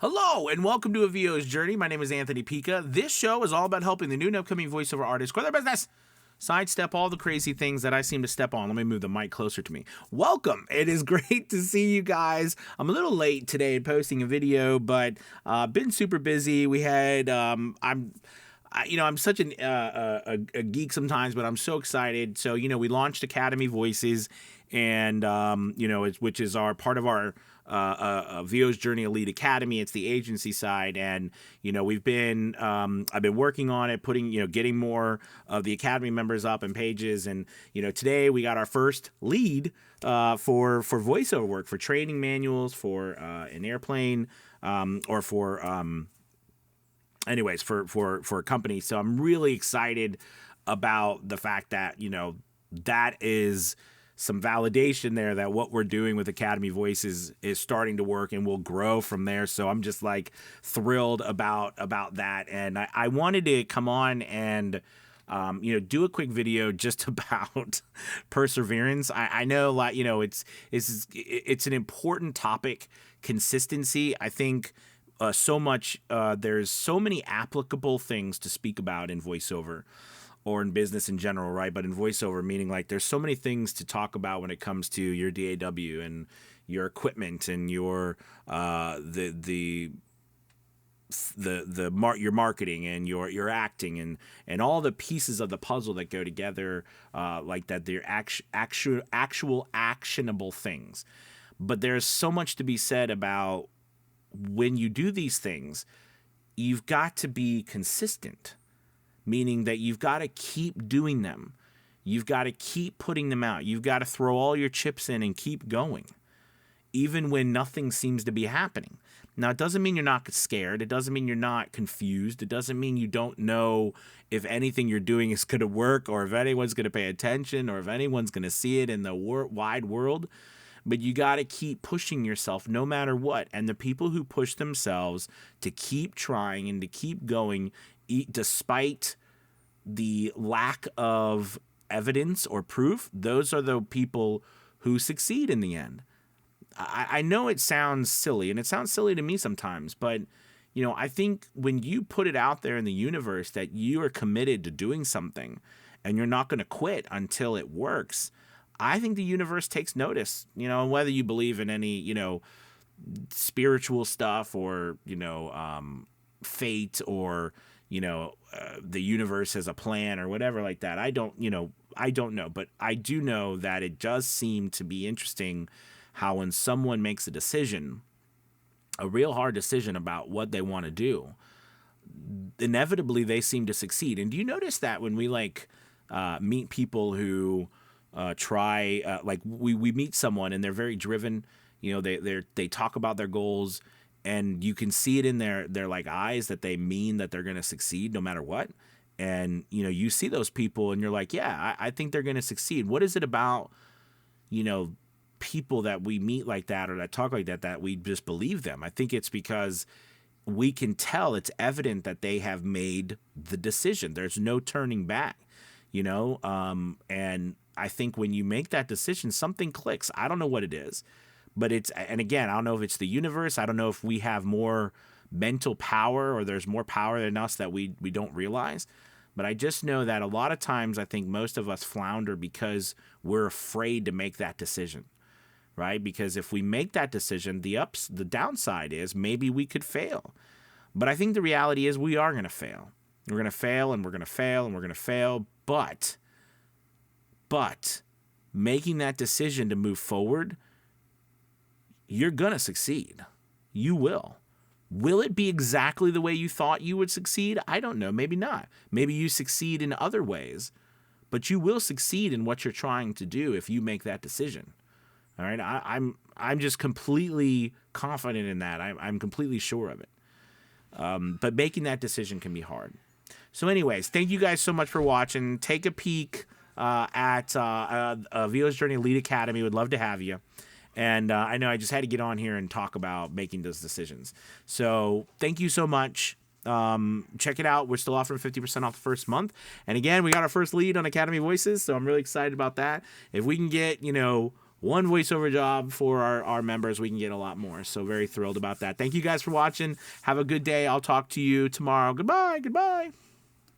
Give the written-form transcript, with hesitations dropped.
Hello and welcome to A VO's Journey. My name is Anthony Pica. This show is all about helping the new and upcoming voiceover artists grow their business, sidestep all the crazy things that I seem to step on. Let me move the mic closer to me. Welcome. It is great to see you guys. I'm a little late today posting a video, but been super busy. We had I'm such a geek sometimes, but I'm so excited. So we launched Academy Voices, and which is our part of our VO's Journey Elite Academy. It's the agency side, and we've been I've been working on it, putting getting more of the Academy members up and pages, and today we got our first lead for voiceover work, for training manuals, for an airplane, or for anyways, for a company. So I'm really excited about the fact that that is some validation there that what we're doing with Academy Voices is starting to work and will grow from there. So I'm just like thrilled about that. And I wanted to come on and do a quick video just about perseverance. I know, like, it's an important topic. Consistency, I think. There's so many applicable things to speak about in voiceover or in business in general, right? But in voiceover, meaning like there's so many things to talk about when it comes to your DAW and your equipment and your your marketing and your acting and all the pieces of the puzzle that go together, like that. They're actual actionable things. But there's so much to be said about when you do these things. You've got to be consistent, meaning that you've got to keep doing them. You've got to keep putting them out. You've got to throw all your chips in and keep going, even when nothing seems to be happening. Now, it doesn't mean you're not scared. It doesn't mean you're not confused. It doesn't mean you don't know if anything you're doing is going to work, or if anyone's going to pay attention, or if anyone's going to see it in the wide world. But you got to keep pushing yourself no matter what. And the people who push themselves to keep trying and to keep going, despite the lack of evidence or proof, those are the people who succeed in the end. I know it sounds silly, and it sounds silly to me sometimes, but I think when you put it out there in the universe that you are committed to doing something and you're not going to quit until it works, I think the universe takes notice. Whether you believe in any spiritual stuff, or fate, or the universe has a plan or whatever like that. I don't know, but I do know that it does seem to be interesting how when someone makes a decision, a real hard decision about what they want to do, inevitably they seem to succeed. And do you notice that when we meet people who we meet someone and they're very driven, they talk about their goals, and you can see it in their eyes that they mean that they're going to succeed no matter what. And you see those people and you're like, yeah, I think they're going to succeed. What is it about people that we meet like that, or that talk like that we just believe them? I think it's because we can tell, it's evident that they have made the decision. There's no turning back, and I think when you make that decision, something clicks. I don't know what it is, but and again, I don't know if it's the universe. I don't know if we have more mental power, or there's more power in us that we don't realize. But I just know that a lot of times I think most of us flounder because we're afraid to make that decision, right? Because if we make that decision, the downside is maybe we could fail. But I think the reality is we are going to fail. We're going to fail, and we're going to fail, and we're going to fail. But making that decision to move forward, you're going to succeed. You will. Will it be exactly the way you thought you would succeed? I don't know. Maybe not. Maybe you succeed in other ways, but you will succeed in what you're trying to do if you make that decision. All right. I'm just completely confident in that. I'm completely sure of it. But making that decision can be hard. So anyways, thank you guys so much for watching. Take a peek at VO's Journey Elite Academy. Would love to have you. And I know I just had to get on here and talk about making those decisions. So thank you so much. Check it out. We're still offering 50% off the first month. And again, we got our first lead on Academy Voices, so I'm really excited about that. If we can get, one voiceover job for our members, we can get a lot more. So very thrilled about that. Thank you guys for watching. Have a good day. I'll talk to you tomorrow. Goodbye.